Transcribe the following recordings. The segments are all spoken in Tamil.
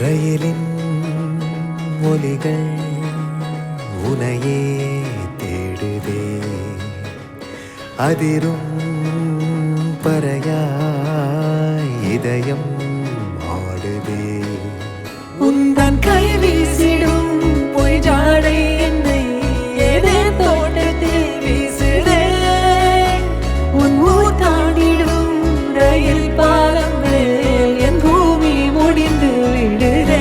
ரயிலின் ஒலிகள் உனையே தேடுதே, அதிரும் பறையாய் இதயம் ஆடுதே. உந்தன் கை வீசிடும் பொய் ஜாடை என்னை ஏதே தோட்டத்தில் வீசுதே. உன் ஊர் தாண்டிடும் ரயில் பாலம் மேல் என் பூமி முடிந்து விடுதே.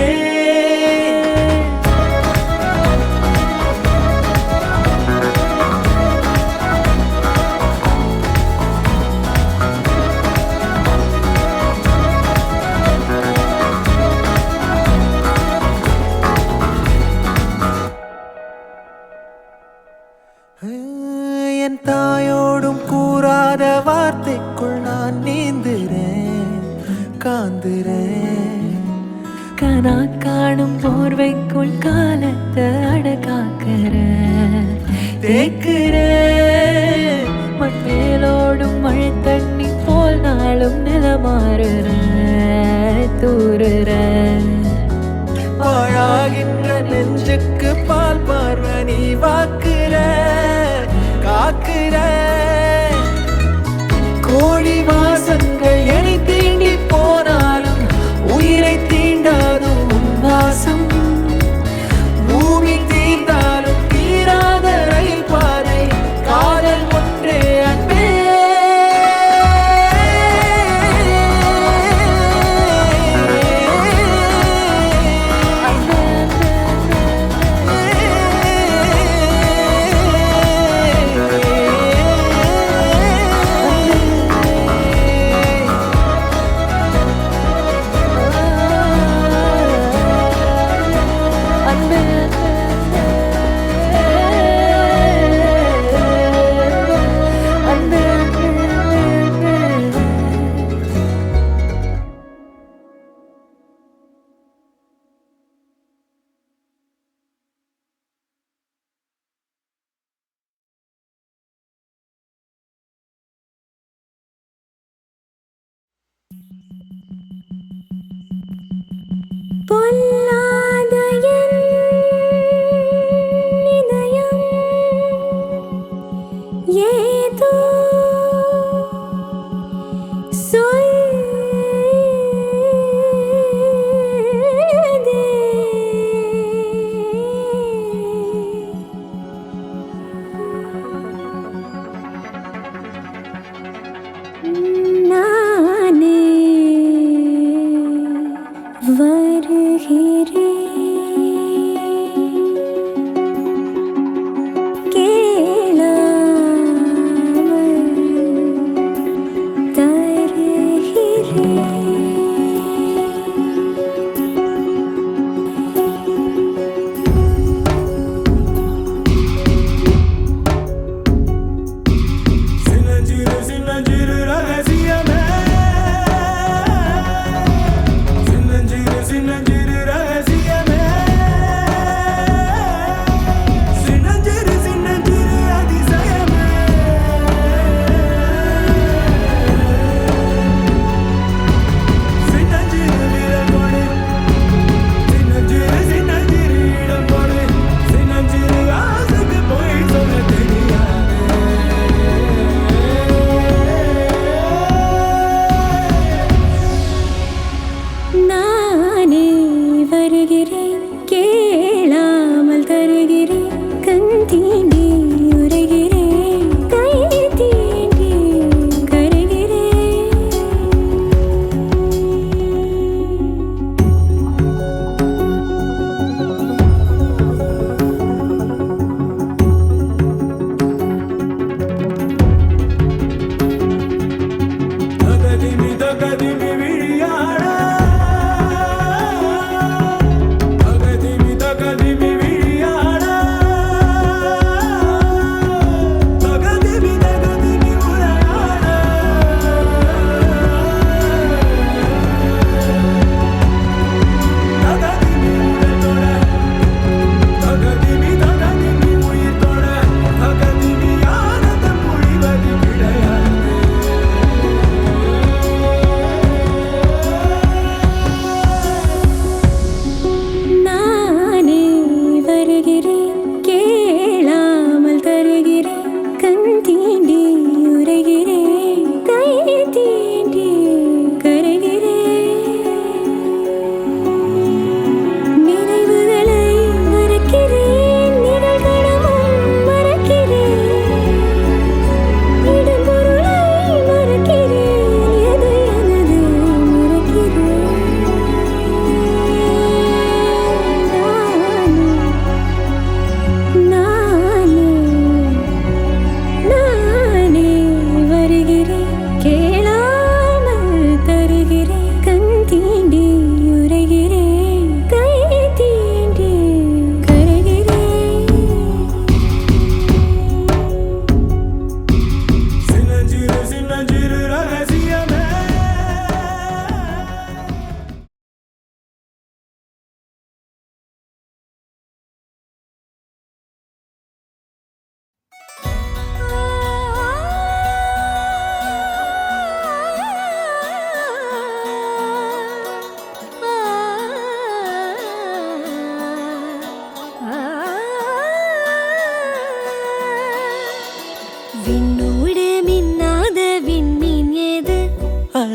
என் தாயோடும் கூறாத வார்த்தைக்குள் நான் நீந்துறேன், காந்துறேன். கனா காணும் போர்வைக்குள் காலத்தை அடக்காக்கிற தேக்குற. மண்மேலோடும் மழை தண்ணி போல் நாளும் நிலமாறுற தூறுற. பாழாகின்ற நெஞ்சுக்கு பால் பார்வை நீ வாக்குற, காக்குற. கோழி வாசங்கள் என்னை தீண்டி போனாலும் உயிரை தீண்டாதும் உன் வாசம். பூமி தீர்ந்தாலும் தீராத ரயில் பாதை காதல் ஒன்றே அன்பே. பொல்லாத என் இதயம் ஏதோ சொல்லுதே. நானே வருகிறேன்.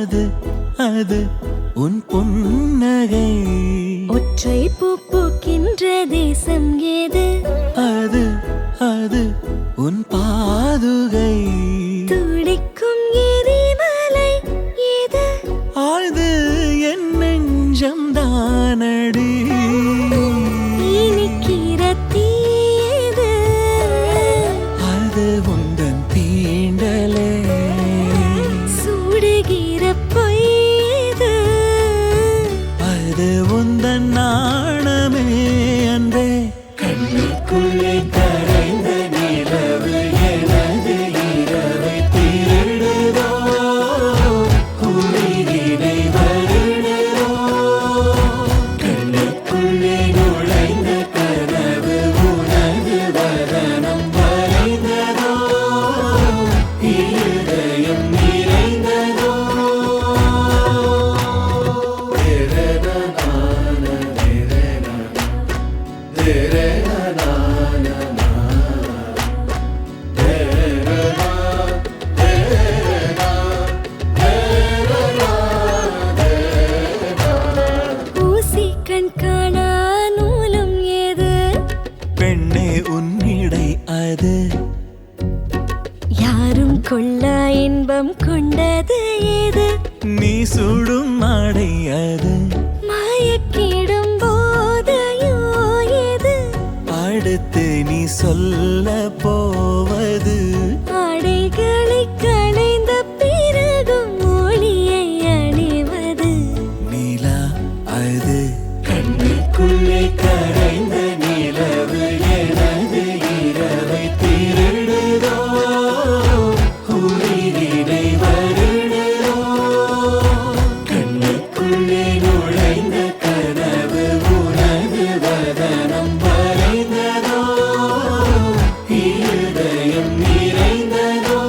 அது அது உன் புன்னகை. ஒற்றை பூ பூக்கின்ற தேசம் ஏது? அது அது உன் பாதுகை. துடிக்கும் எரிமலை ஏது? ஆழ்து என் நெஞ்சம் தானடி. இனிக்கிற தீயது? அது உந்தன் தீண்டலே. சுடுகிற பொய்யது? அது உந்தன் நாணமே அன்பே. கண்ணுக்குள்ளே கரைந்த நிலவு எனது இரவை திருடுதோ, உயிரினை வருடுதோ. கண்ணுக்குள்ளே நுழைந்த கனவு உனது வதனம் வரைந்ததோ, இருதயம் நிறைந்ததோ. ஊசி கண் காணா நூலும் ஏது? பெண்ணே உன்னிடை அது. யாரும் கொள்ளா இன்பம் கொண்டது ஏது? நீ சுடும் ஆடை அது. மயக்கிடும் போதையோ ஏது? அடுத்து நீ சொல்ல போவது. ஆடைகளை களைந்த பிறகும் ஒளியை அணிவது. நிலா அது. கண்ணுக்குள்ளே கரைந்த நிலவு எனது இரவை திருடுதோ, உயிரினை வருடுதோ. கண்ணுக்குள்ளே நுழைந்த கனவு உனது வதனம் வரைந்ததோ, இருதயம் நிறைந்ததோ.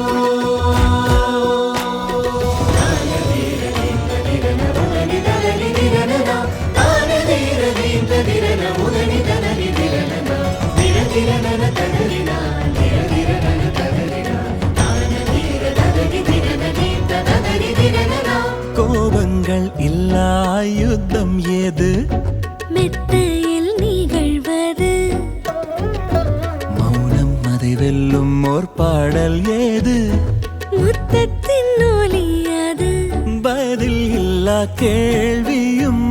கோபங்கள் இல்லா யுத்தம் ஏது? மெத்தையில் நிகழ்வது. மௌனம் அதை வெல்லும் ஓர் பாடல் ஏது? முத்தத்தின் ஒலி அது. பதில் இல்லா கேள்வியும்